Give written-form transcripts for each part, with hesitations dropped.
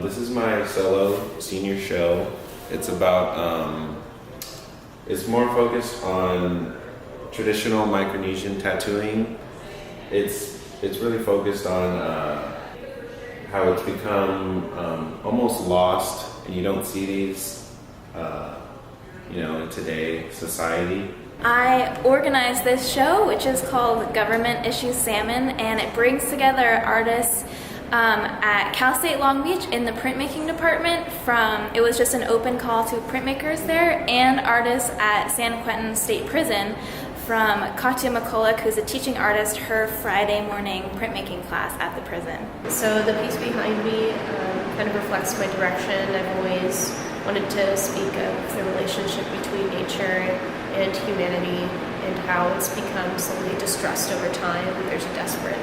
This is my solo senior show. It's about, it's more focused on traditional Micronesian tattooing. It's really focused on how it's become almost lost, and you don't see these, in today's society. I organized this show, which is called Government Issue Salmon, and it brings together artists at Cal State Long Beach in the printmaking department. It was just an open call to printmakers there, and artists at San Quentin State Prison, from Katya McCulloch, who's a teaching artist, her Friday morning printmaking class at the prison. So the piece behind me kind of reflects my direction. I've always wanted to speak of the relationship between nature and humanity and how it's become slowly distressed over time. There's a desperate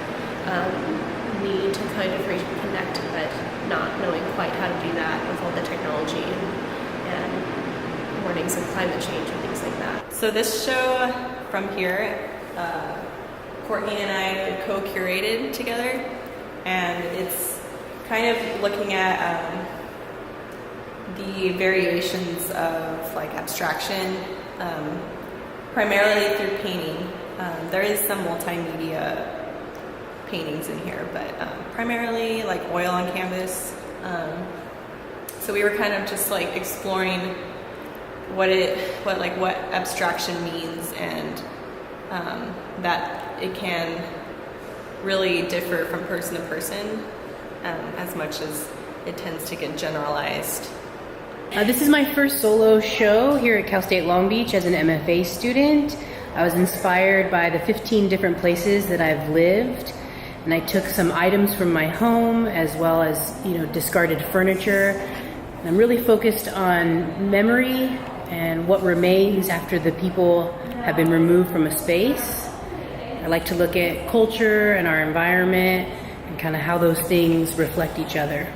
need to kind of reconnect, but not knowing quite how to do that with all the technology and warnings of climate change and things like that. So this show from here, Courtney and I co-curated together, and it's kind of looking at the variations of like abstraction, primarily through painting. There is some multimedia paintings in here, but primarily like oil on canvas. So we were kind of just like exploring what abstraction means, and that it can really differ from person to person as much as it tends to get generalized. This is my first solo show here at Cal State Long Beach as an MFA student. I was inspired by the 15 different places that I've lived, and I took some items from my home as well as discarded furniture. And I'm really focused on memory and what remains after the people have been removed from a space. I like to look at culture and our environment and kind of how those things reflect each other.